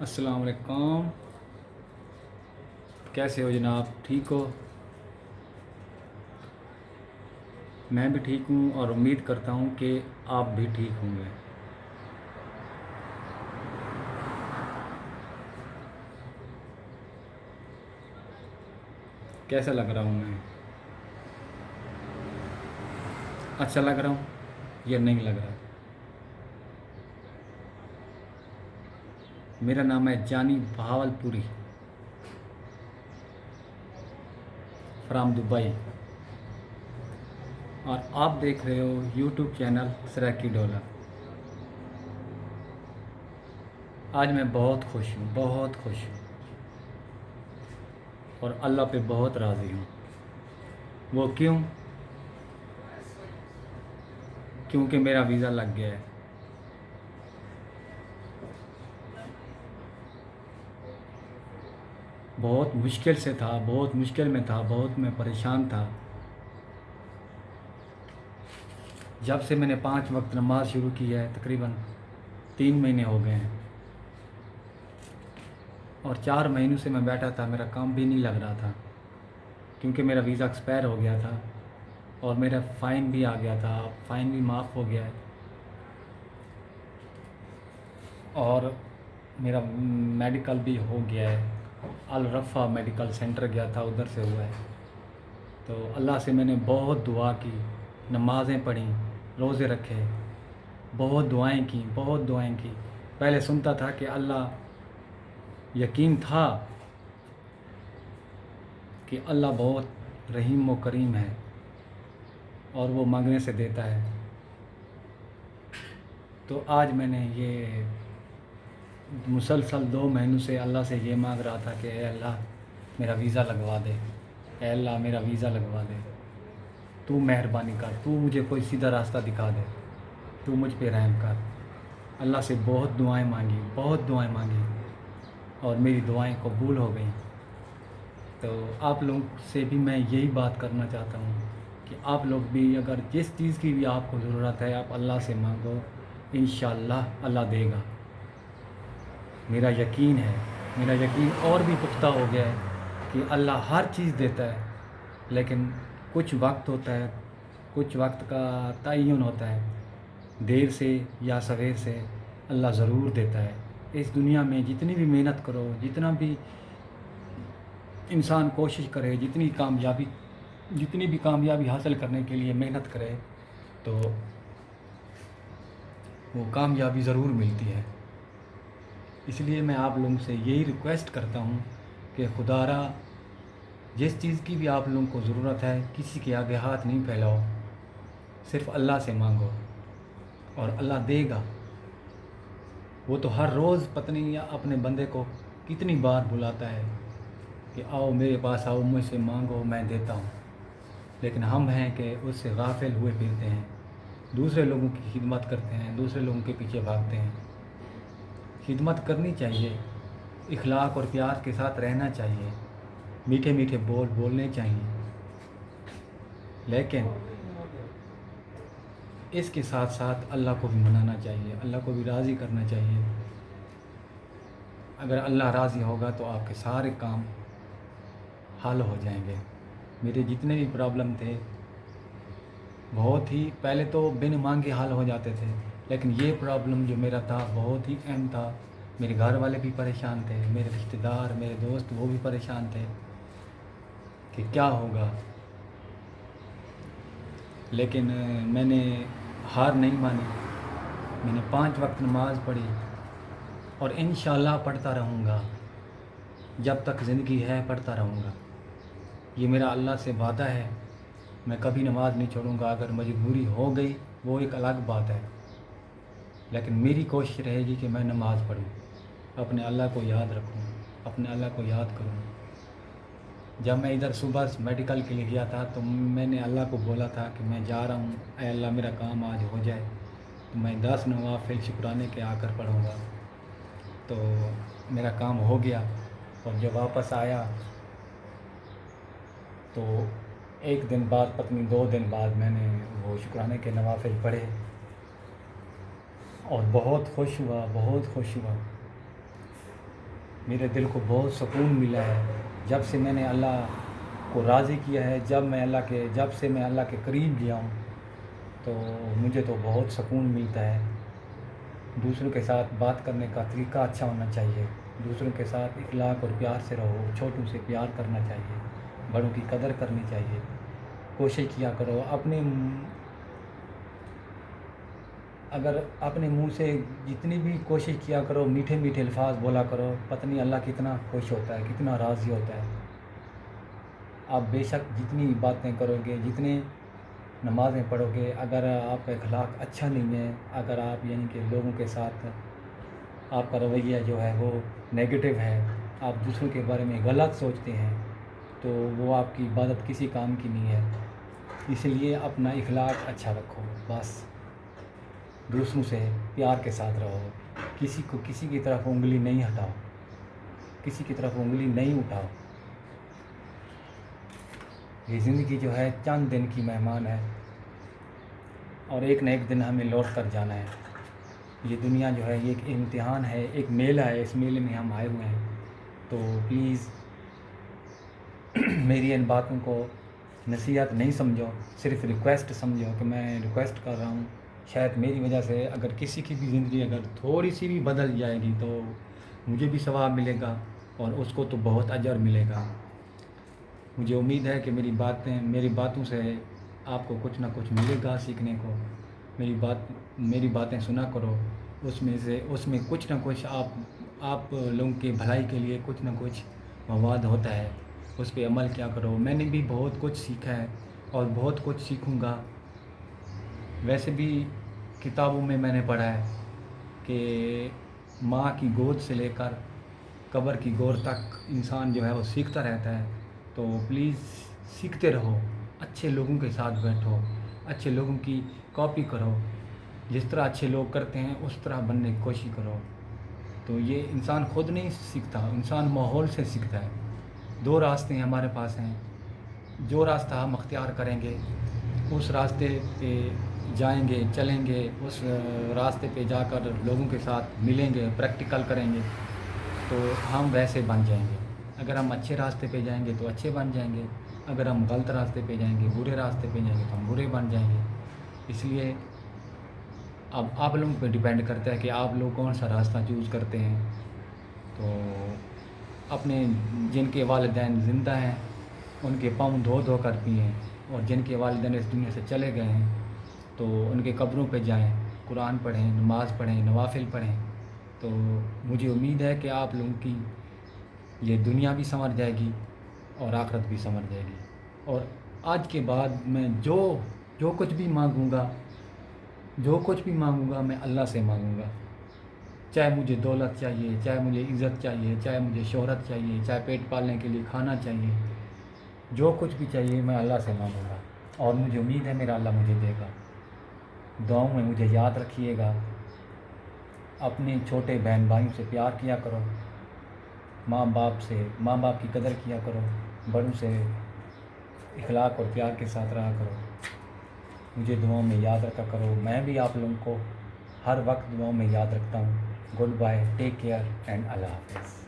السلام علیکم، کیسے ہو جناب؟ ٹھیک ہو؟ میں بھی ٹھیک ہوں اور امید کرتا ہوں کہ آپ بھی ٹھیک ہوں گے۔ کیسا لگ رہا ہوں میں؟ اچھا لگ رہا ہوں یا نہیں لگ رہا؟ میرا نام ہے جانی بہاول پوری فرام دبئی، اور آپ دیکھ رہے ہو یوٹیوب چینل سریکی ڈولر۔ آج میں بہت خوش ہوں، بہت خوش ہوں، اور اللہ پہ بہت راضی ہوں۔ وہ کیوں؟ کیونکہ میرا ویزا لگ گیا ہے۔ بہت مشکل سے تھا، بہت مشکل میں تھا، بہت میں پریشان تھا۔ جب سے میں نے 5 وقت نماز شروع کی ہے تقریباً 3 مہینے ہو گئے ہیں، اور 4 مہینوں سے میں بیٹھا تھا، میرا کام بھی نہیں لگ رہا تھا کیونکہ میرا ویزا ایکسپائر ہو گیا تھا، اور میرا فائن بھی آ گیا تھا، فائن بھی معاف ہو گیا ہے، اور میرا میڈیکل بھی ہو گیا ہے۔ الرفا میڈیکل سینٹر گیا تھا، ادھر سے ہوا ہے۔ تو اللہ سے میں نے بہت دعا کی، نمازیں پڑھیں، روزے رکھے، بہت دعائیں کی، بہت دعائیں کی۔ پہلے سنتا تھا کہ اللہ، یقین تھا کہ اللہ بہت رحیم و کریم ہے اور وہ مانگنے سے دیتا ہے۔ تو آج میں نے یہ مسلسل 2 مہینوں سے اللہ سے یہ مانگ رہا تھا کہ اے اللہ میرا ویزا لگوا دے، اے اللہ میرا ویزا لگوا دے، تو مہربانی کر، تو مجھے کوئی سیدھا راستہ دکھا دے، تو مجھ پہ رحم کر۔ اللہ سے بہت دعائیں مانگی، بہت دعائیں مانگی، اور میری دعائیں قبول ہو گئیں۔ تو آپ لوگ سے بھی میں یہی بات کرنا چاہتا ہوں کہ آپ لوگ بھی اگر جس چیز کی بھی آپ کو ضرورت ہے، آپ اللہ سے مانگو، انشاءاللہ اللہ دے گا۔ میرا یقین ہے، میرا یقین اور بھی پختہ ہو گیا ہے کہ اللہ ہر چیز دیتا ہے، لیکن کچھ وقت ہوتا ہے، کچھ وقت کا تعین ہوتا ہے، دیر سے یا سویر سے اللہ ضرور دیتا ہے۔ اس دنیا میں جتنی بھی محنت کرو، جتنا بھی انسان کوشش کرے، جتنی بھی کامیابی حاصل کرنے کے لیے محنت کرے، تو وہ کامیابی ضرور ملتی ہے۔ اس لیے میں آپ لوگوں سے یہی ریکویسٹ کرتا ہوں کہ خدا را جس چیز کی بھی آپ لوگوں کو ضرورت ہے، کسی کے آگے ہاتھ نہیں پھیلاؤ، صرف اللہ سے مانگو اور اللہ دے گا۔ وہ تو ہر روز پتہ نہیں اپنے بندے کو کتنی بار بلاتا ہے کہ آؤ میرے پاس آؤ، مجھ سے مانگو، میں دیتا ہوں، لیکن ہم ہیں کہ اس سے غافل ہوئے پھرتے ہیں، دوسرے لوگوں کی خدمت کرتے ہیں، دوسرے لوگوں کے پیچھے بھاگتے ہیں۔ خدمت کرنی چاہیے، اخلاق اور پیار کے ساتھ رہنا چاہیے، میٹھے میٹھے بول بولنے چاہیے، لیکن اس کے ساتھ ساتھ اللہ کو بھی منانا چاہیے، اللہ کو بھی راضی کرنا چاہیے۔ اگر اللہ راضی ہوگا تو آپ کے سارے کام حل ہو جائیں گے۔ میرے جتنے بھی پرابلم تھے، بہت ہی پہلے تو بن مانگے حل ہو جاتے تھے، لیکن یہ پرابلم جو میرا تھا بہت ہی اہم تھا۔ میرے گھر والے بھی پریشان تھے، میرے رشتہ دار، میرے دوست، وہ بھی پریشان تھے کہ کیا ہوگا، لیکن میں نے ہار نہیں مانی۔ میں نے 5 وقت نماز پڑھی، اور انشاءاللہ پڑھتا رہوں گا، جب تک زندگی ہے پڑھتا رہوں گا۔ یہ میرا اللہ سے وعدہ ہے، میں کبھی نماز نہیں چھوڑوں گا۔ اگر مجبوری ہو گئی وہ ایک الگ بات ہے، لیکن میری کوشش رہے گی کہ میں نماز پڑھوں، اپنے اللہ کو یاد رکھوں، اپنے اللہ کو یاد کروں۔ جب میں ادھر صبح میڈیکل کے لیے گیا تھا تو میں نے اللہ کو بولا تھا کہ میں جا رہا ہوں، اے اللہ میرا کام آج ہو جائے، تو میں 10 نوافل شکرانے کے آ کر پڑھوں گا۔ تو میرا کام ہو گیا، اور جب واپس آیا تو 1 دن بعد، پتہ نہیں 2 دن بعد، میں نے وہ شکرانے کے نوافل پڑھے، اور بہت خوش ہوا، بہت خوش ہوا۔ میرے دل کو بہت سکون ملا ہے جب سے میں نے اللہ کو راضی کیا ہے، جب سے میں اللہ کے قریب گیا ہوں تو مجھے تو بہت سکون ملتا ہے۔ دوسروں کے ساتھ بات کرنے کا طریقہ اچھا ہونا چاہیے، دوسروں کے ساتھ اخلاق اور پیار سے رہو، چھوٹوں سے پیار کرنا چاہیے، بڑوں کی قدر کرنی چاہیے۔ کوشش کیا کرو اگر اپنے منہ سے جتنی بھی کوشش کیا کرو، میٹھے میٹھے الفاظ بولا کرو، پتہ نہیں اللہ کتنا خوش ہوتا ہے، کتنا راضی ہوتا ہے۔ آپ بے شک جتنی باتیں کرو گے، جتنے نمازیں پڑھو گے، اگر آپ کا اخلاق اچھا نہیں ہے، اگر آپ یعنی کہ لوگوں کے ساتھ آپ کا رویہ جو ہے وہ نیگیٹو ہے، آپ دوسروں کے بارے میں غلط سوچتے ہیں، تو وہ آپ کی عبادت کسی کام کی نہیں ہے۔ اس لیے اپنا اخلاق اچھا رکھو، بس دوسروں سے پیار کے ساتھ رہو، کسی کی طرف انگلی نہیں ہٹاؤ، کسی کی طرف انگلی نہیں اٹھاؤ۔ یہ زندگی جو ہے چند دن کی مہمان ہے اور ایک نہ ایک دن ہمیں لوٹ کر جانا ہے۔ یہ دنیا جو ہے یہ ایک امتحان ہے، ایک میلہ ہے، اس میلے میں ہم آئے ہوئے ہیں۔ تو پلیز میری ان باتوں کو نصیحت نہیں سمجھو، صرف ریکویسٹ سمجھو کہ میں ریکویسٹ کر رہا ہوں۔ شاید میری وجہ سے اگر کسی کی بھی زندگی اگر تھوڑی سی بھی بدل جائے گی تو مجھے بھی ثواب ملے گا اور اس کو تو بہت اجر ملے گا۔ مجھے امید ہے کہ میری باتوں سے آپ کو کچھ نہ کچھ ملے گا سیکھنے کو۔ میری باتیں سنا کرو، اس میں کچھ نہ کچھ آپ لوگوں کی بھلائی کے لیے کچھ نہ کچھ مواد ہوتا ہے، اس پہ عمل کیا کرو۔ میں نے بھی بہت کچھ سیکھا ہے اور بہت کچھ سیکھوں گا۔ ویسے بھی کتابوں میں نے پڑھا ہے کہ ماں کی گود سے لے کر قبر کی گور تک انسان جو ہے وہ سیکھتا رہتا ہے۔ تو پلیز سیکھتے رہو، اچھے لوگوں کے ساتھ بیٹھو، اچھے لوگوں کی کاپی کرو، جس طرح اچھے لوگ کرتے ہیں اس طرح بننے کی کوشش کرو۔ تو یہ انسان خود نہیں سیکھتا، انسان ماحول سے سیکھتا ہے۔ دو راستے ہمارے پاس ہیں، جو راستہ ہم اختیار کریں گے اس راستے پہ جائیں گے، چلیں گے، اس راستے پہ جا کر لوگوں کے ساتھ ملیں گے، پریکٹیکل کریں گے تو ہم ویسے بن جائیں گے۔ اگر ہم اچھے راستے پہ جائیں گے تو اچھے بن جائیں گے، اگر ہم غلط راستے پہ جائیں گے، برے راستے پہ جائیں گے تو ہم برے بن جائیں گے۔ اس لیے اب آپ لوگوں پہ ڈیپینڈ کرتا ہے کہ آپ لوگ کون سا راستہ چوز کرتے ہیں۔ تو اپنے جن کے والدین زندہ ہیں ان کے پاؤں دھو دھو کر پئیں، اور جن کے والدین اس دنیا سے چلے گئے ہیں تو ان کے قبروں پہ جائیں، قرآن پڑھیں، نماز پڑھیں، نوافل پڑھیں۔ تو مجھے امید ہے کہ آپ لوگوں کی یہ دنیا بھی سنور جائے گی اور آخرت بھی سنور جائے گی۔ اور آج کے بعد میں جو کچھ بھی مانگوں گا میں اللہ سے مانگوں گا۔ چاہے مجھے دولت چاہیے، چاہے مجھے عزت چاہیے، چاہے مجھے شہرت چاہیے، چاہے پیٹ پالنے کے لیے کھانا چاہیے، جو کچھ بھی چاہیے میں اللہ سے مانگوں گا اور مجھے امید ہے میرا اللہ مجھے دے گا۔ دعاؤں میں مجھے یاد رکھیے گا، اپنے چھوٹے بہن بھائیوں سے پیار کیا کرو، ماں باپ کی قدر کیا کرو، بڑوں سے اخلاق اور پیار کے ساتھ رہا کرو، مجھے دعاؤں میں یاد رکھا کرو۔ میں بھی آپ لوگوں کو ہر وقت دعاؤں میں یاد رکھتا ہوں۔ Good bye, take care and اللہ حافظ۔